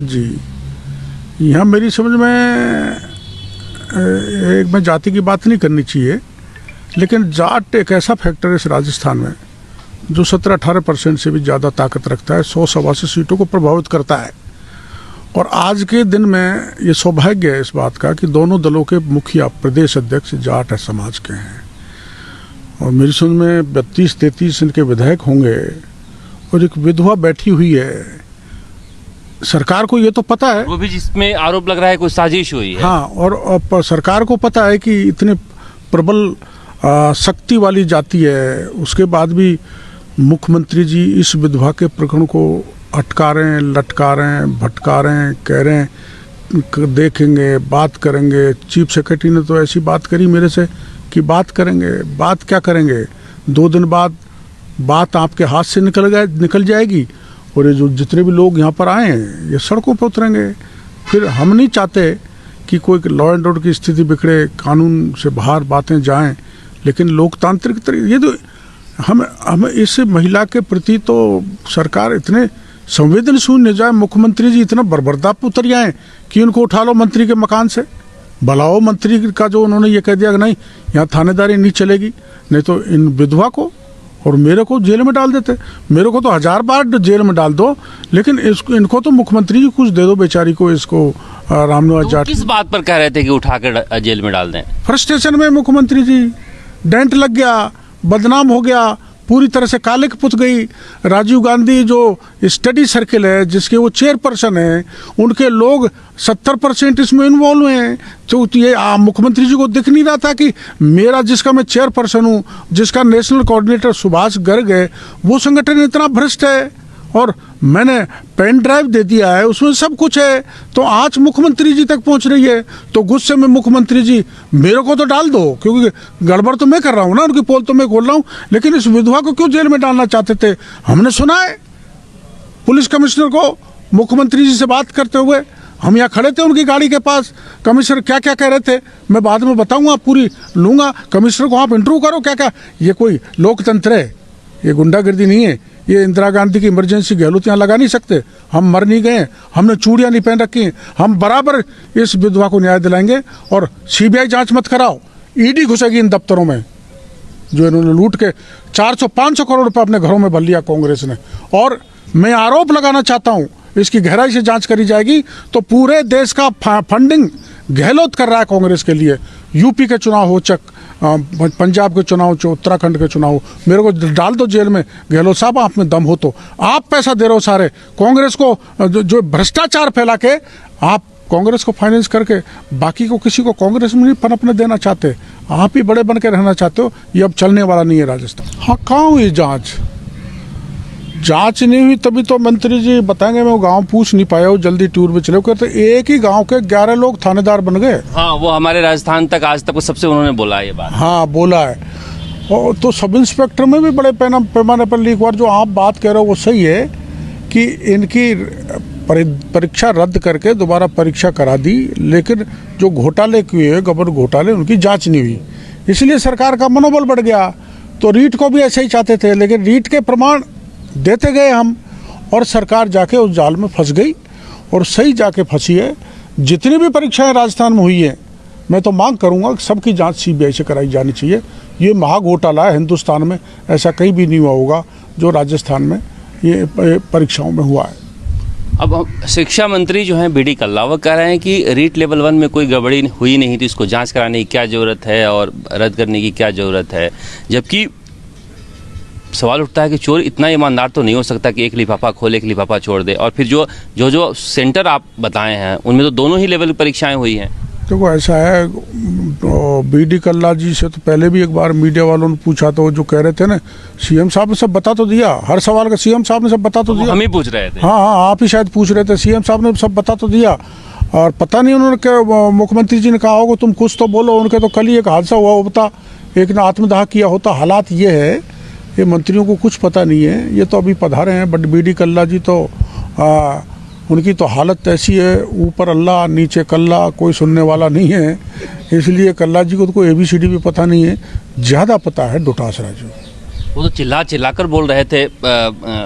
जी, यहाँ मेरी समझ में एक में जाति की बात नहीं करनी चाहिए, लेकिन जाट एक ऐसा फैक्टर है इस राजस्थान में जो 17-18% से भी ज़्यादा ताकत रखता है, 100-180 सीटों को प्रभावित करता है। और आज के दिन में ये सौभाग्य है इस बात का कि दोनों दलों के मुखिया प्रदेश अध्यक्ष जाट है समाज के हैं। और मेरी समझ में 32-33 इनके विधायक होंगे और एक विधवा बैठी हुई है। सरकार को ये तो पता है, वो भी जिसमें आरोप लग रहा है कोई साजिश हुई है। हाँ, और सरकार को पता है कि इतने प्रबल शक्ति वाली जाति है, उसके बाद भी मुख्यमंत्री जी इस विधवा के प्रकरण को अटका रहे हैं, लटका रहे हैं, भटका रहे हैं, कह रहे हैं देखेंगे, बात करेंगे। चीफ सेक्रेटरी ने तो ऐसी बात करी मेरे से कि बात करेंगे। बात क्या करेंगे? 2 दिन बाद बात आपके हाथ से निकल जाएगी और ये जो जितने भी लोग यहाँ पर आए हैं ये सड़कों पर उतरेंगे। फिर हम नहीं चाहते कि कोई लॉ एंड ऑर्डर की स्थिति बिगड़े, कानून से बाहर बातें जाएं, लेकिन लोकतांत्रिक तरीके ये तो हम इस महिला के प्रति तो सरकार इतने संवेदनशील न जाए। मुख्यमंत्री जी इतना बर्बरदाप उतर जाएं कि उनको उठा लो मंत्री के मकान से, बुलाओ मंत्री का जो उन्होंने ये कह दिया कि नहीं यहाँ थानेदारी नहीं चलेगी, नहीं तो इन विधवा को और मेरे को जेल में डाल देते। मेरे को तो 1000 बार जेल में डाल दो, लेकिन इनको तो मुख्यमंत्री जी कुछ दे दो बेचारी को, इसको रामनिवास जाट। किस बात पर कह रहे थे कि उठाकर जेल में डाल दें? फ्रस्ट्रेशन में मुख्यमंत्री जी डेंट लग गया, बदनाम हो गया, पूरी तरह से काले पुत गई। राजीव गांधी जो स्टडी सर्किल है जिसके वो चेयरपर्सन है, उनके लोग 70% इसमें इन्वॉल्व हैं। तो ये मुख्यमंत्री जी को दिख नहीं रहा था कि मेरा, जिसका मैं चेयरपर्सन हूँ, जिसका नेशनल कोऑर्डिनेटर सुभाष गर्ग है, वो संगठन इतना भ्रष्ट है और मैंने पेन ड्राइव दे दिया है, उसमें सब कुछ है। तो आज मुख्यमंत्री जी तक पहुंच रही है, तो गुस्से में मुख्यमंत्री जी मेरे को तो डाल दो, क्योंकि गड़बड़ तो मैं कर रहा हूँ ना, उनकी पोल तो मैं खोल रहा हूँ, लेकिन इस विधवा को क्यों जेल में डालना चाहते थे? हमने सुना है पुलिस कमिश्नर को मुख्यमंत्री जी से बात करते हुए, हम यहाँ खड़े थे उनकी गाड़ी के पास, कमिश्नर क्या क्या कह रहे थे मैं बाद में बताऊंगा, पूरी लूंगा। कमिश्नर को आप इंटरव्यू करो क्या क्या। ये कोई लोकतंत्र है, ये गुंडागर्दी नहीं है। ये इंदिरा गांधी की इमरजेंसी गहलोत यहाँ लगा नहीं सकते। हम मर नहीं गए, हमने चूड़ियाँ नहीं पहन रखी, हम बराबर इस विधवा को न्याय दिलाएंगे। और सीबीआई जांच मत कराओ, ईडी घुसेगी इन दफ्तरों में जो इन्होंने लूट के 400-500 करोड़ रुपए अपने घरों में भर लिया कांग्रेस ने। और मैं आरोप लगाना चाहता हूँ, इसकी गहराई से जांच करी जाएगी तो पूरे देश का फंडिंग गहलोत कर रहा है कांग्रेस के लिए। यूपी के चुनाव हो, पंजाब के चुनाव हो, उत्तराखंड के चुनाव हो, मेरे को डाल दो जेल में। गहलोत साहब आप में दम हो तो आप पैसा दे रहे हो सारे कांग्रेस को, जो भ्रष्टाचार फैला के आप कांग्रेस को फाइनेंस करके बाकी को किसी को कांग्रेस में नहीं पनपने देना चाहते। आप ही बड़े बन के रहना चाहते हो। ये अब चलने वाला नहीं है राजस्थान। हाँ, कहाँ हुई जांच नहीं हुई तभी तो मंत्री जी बताएंगे। मैं गांव पूछ नहीं पाया हूँ, जल्दी टूर में चले, कहते एक ही गांव के 11 लोग थानेदार बन गए। हाँ, वो हमारे राजस्थान तक आज तक सबसे उन्होंने बोला है ये बात। हाँ, बोला है। और तो सब इंस्पेक्टर में भी बड़े पैमाने पर लीक हुआ। जो आप बात कह रहे हो वो सही है कि इनकी परीक्षा रद्द करके दोबारा परीक्षा करा दी, लेकिन जो घोटाले किए, गबन घोटाले, उनकी जाँच नहीं हुई, इसलिए सरकार का मनोबल बढ़ गया। तो रीट को भी ऐसे ही चाहते थे, लेकिन रीट के प्रमाण देते गए हम, और सरकार जाके उस जाल में फंस गई और सही जाके फंसी है। जितनी भी परीक्षाएं राजस्थान में हुई हैं, मैं तो मांग करूंगा कि सबकी जांच सीबीआई से कराई जानी चाहिए। ये महाघोटाला है, हिंदुस्तान में ऐसा कहीं भी नहीं हुआ होगा जो राजस्थान में ये परीक्षाओं में हुआ है। अब शिक्षा मंत्री जो हैं बीडी कल्ला, वो कह रहे हैं कि रीट लेवल 1 में कोई गड़बड़ी हुई नहीं थी, इसको जाँच कराने की क्या ज़रूरत है और रद्द करने की क्या ज़रूरत है। जबकि सवाल उठता है कि चोर इतना ईमानदार तो नहीं हो सकता कि एक लिफाफा खोले, एक लिफाफा छोड़ दे। और फिर जो सेंटर आप बताए हैं उनमें तो दोनों ही लेवल की परीक्षाएं हुई हैं। देखो ऐसा है, बीडी कल्ला जी से तो पहले भी एक बार मीडिया वालों ने पूछा तो जो कह रहे थे ना, सीएम साहब ने सब बता तो दिया, हर सवाल का सीएम साहब ने सब बता तो दिया। हम ही पूछ रहे थे। हाँ, आप ही शायद पूछ रहे थे। सीएम साहब ने सब बता तो दिया, और पता नहीं उन्होंने मुख्यमंत्री जी ने कहा होगा तुम कुछ तो बोलो। उनके तो कल ही एक हादसा हुआ होता, एक ने आत्मदाह किया होता। हालात ये है, ये मंत्रियों को कुछ पता नहीं है, ये तो अभी पधारे हैं। बट बीडी कल्ला जी तो उनकी तो हालत ऐसी है, ऊपर अल्लाह नीचे कल्ला, कोई सुनने वाला नहीं है। इसलिए कल्ला जी को तो कोई ABCD भी पता नहीं है, ज़्यादा पता है डोटासरा जी। वो तो चिल्ला कर बोल रहे थे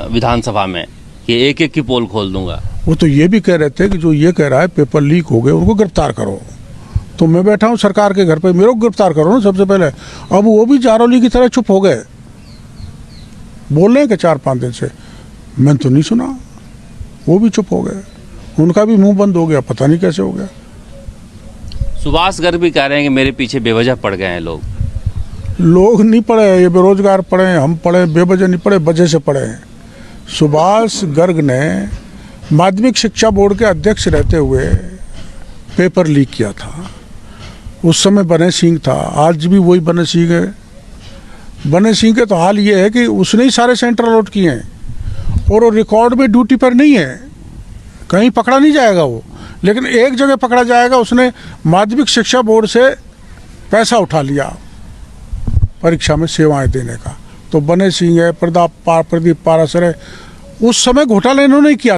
विधानसभा में कि एक एक की पोल खोल दूंगा। वो तो ये भी कह रहे थे कि जो ये कह रहा है पेपर लीक हो गए उनको गिरफ्तार करो। तो मैं बैठा हूँ सरकार के घर पे, मेरे को गिरफ्तार करो ना सबसे पहले। अब वो भी जारौली की तरह चुप हो गए, बोल रहे हैं कि 4-5 दिन से, मैंने तो नहीं सुना। वो भी चुप हो गए, उनका भी मुंह बंद हो गया, पता नहीं कैसे हो गया। सुभाष गर्ग भी कह रहे हैं कि मेरे पीछे बेवजह पड़ गए हैं लोग। लोग नहीं पढ़े, ये बेरोजगार पढ़े, हम पढ़े, बेवजह नहीं पढ़े, वजह से पढ़े हैं। सुभाष गर्ग ने माध्यमिक शिक्षा बोर्ड के अध्यक्ष रहते हुए पेपर लीक किया था। उस समय बने सिंह था, आज भी वही बने सिंह है। बने सिंह के तो हाल ये है कि उसने ही सारे सेंटर अलॉट किए हैं और वो रिकॉर्ड में ड्यूटी पर नहीं है, कहीं पकड़ा नहीं जाएगा वो। लेकिन एक जगह पकड़ा जाएगा, उसने माध्यमिक शिक्षा बोर्ड से पैसा उठा लिया परीक्षा में सेवाएं देने का। तो बने सिंह है, प्रदीप पारासर है, उस समय घोटाला इन्होंने किया